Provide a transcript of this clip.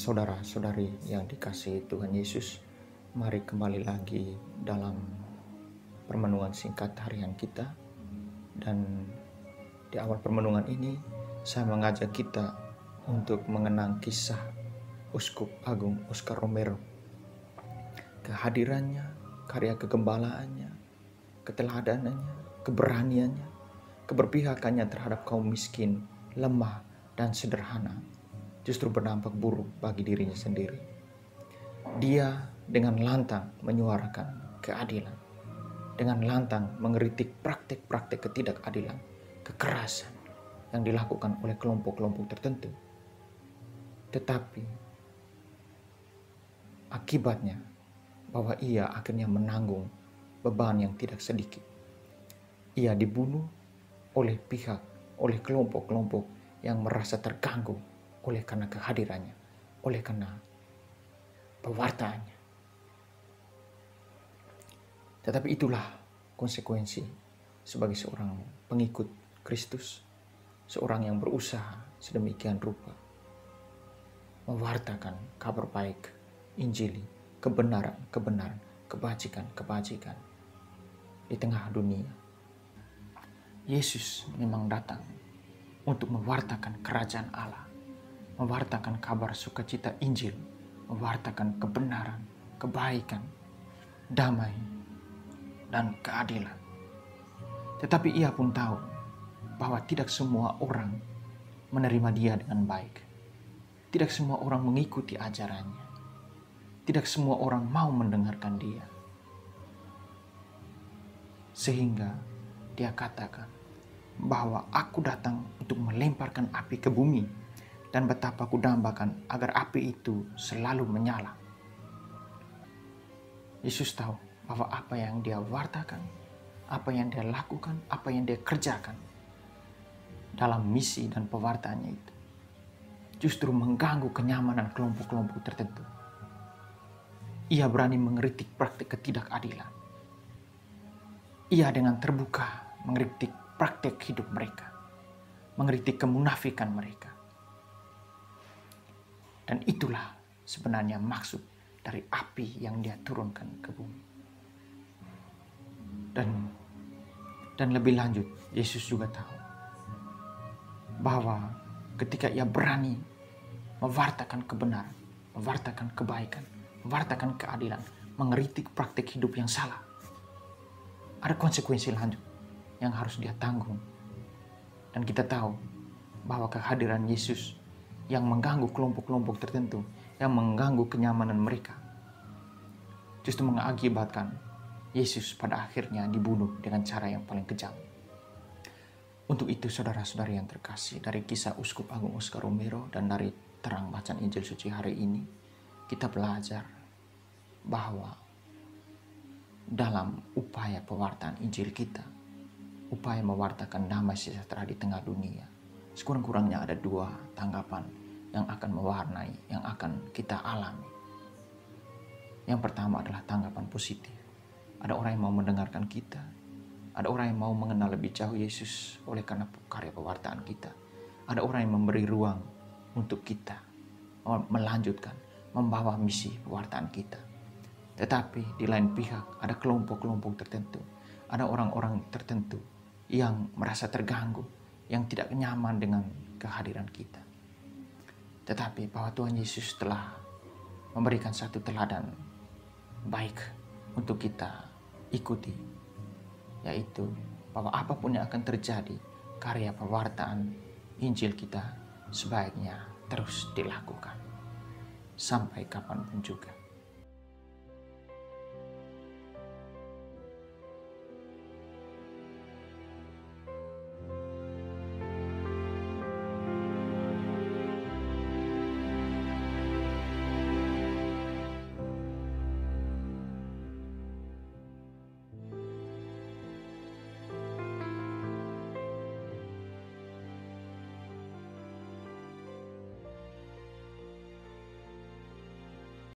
Saudara-saudari yang dikasihi Tuhan Yesus, mari kembali lagi dalam permenungan singkat harian kita. Dan di awal permenungan ini, saya mengajak kita untuk mengenang kisah Uskup Agung Oscar Romero. Kehadirannya, karya kegembalaannya, keteladanannya, keberaniannya, keberpihakannya terhadap kaum miskin, lemah, dan sederhana justru berdampak buruk bagi dirinya sendiri. Dia dengan lantang menyuarakan keadilan, dengan lantang mengkritik praktek-praktek ketidakadilan, kekerasan yang dilakukan oleh kelompok-kelompok tertentu. Tetapi akibatnya bahwa ia akhirnya menanggung beban yang tidak sedikit. Ia dibunuh oleh kelompok-kelompok yang merasa terganggu oleh karena kehadirannya, oleh karena pewartaannya. Tetapi itulah konsekuensi sebagai seorang pengikut Kristus, seorang yang berusaha sedemikian rupa mewartakan kabar baik, Injili, kebenaran, kebajikan di tengah dunia. Yesus memang datang untuk mewartakan kerajaan Allah, mewartakan kabar sukacita Injil, mewartakan kebenaran, kebaikan, damai, dan keadilan. Tetapi ia pun tahu bahwa tidak semua orang menerima dia dengan baik. Tidak semua orang mengikuti ajarannya. Tidak semua orang mau mendengarkan dia. Sehingga dia katakan bahwa aku datang untuk melemparkan api ke bumi, dan betapa ku dambakan agar api itu selalu menyala. Yesus tahu bahwa apa yang dia wartakan, apa yang dia lakukan, apa yang dia kerjakan dalam misi dan pewartaannya itu justru mengganggu kenyamanan kelompok-kelompok tertentu. Ia berani mengkritik praktik ketidakadilan. Ia dengan terbuka mengkritik praktik hidup mereka, mengkritik kemunafikan mereka. Dan itulah sebenarnya maksud dari api yang dia turunkan ke bumi. Dan lebih lanjut, Yesus juga tahu bahwa ketika ia berani mewartakan kebenaran, mewartakan kebaikan, mewartakan keadilan, mengkritik praktik hidup yang salah, ada konsekuensi lanjut yang harus dia tanggung. Dan kita tahu bahwa kehadiran Yesus yang mengganggu kelompok-kelompok tertentu, yang mengganggu kenyamanan mereka, justru mengakibatkan Yesus pada akhirnya dibunuh dengan cara yang paling kejam. Untuk itu saudara-saudari yang terkasih, dari kisah Uskup Agung Oscar Romero dan dari terang bacaan Injil Suci hari ini, kita belajar bahwa dalam upaya pewartaan Injil kita, upaya mewartakan damai sejahtera di tengah dunia, sekurang-kurangnya ada dua tanggapan yang akan mewarnai, yang akan kita alami. Yang pertama adalah tanggapan positif. Ada orang yang mau mendengarkan kita. Ada orang yang mau mengenal lebih jauh Yesus oleh karena karya pewartaan kita. Ada orang yang memberi ruang untuk kita melanjutkan, membawa misi pewartaan kita. Tetapi di lain pihak ada kelompok-kelompok tertentu. Ada orang-orang tertentu yang merasa terganggu, yang tidak nyaman dengan kehadiran kita. Tetapi bahwa Tuhan Yesus telah memberikan satu teladan baik untuk kita ikuti, yaitu bahwa apapun yang akan terjadi, karya pewartaan Injil kita sebaiknya terus dilakukan sampai kapanpun juga.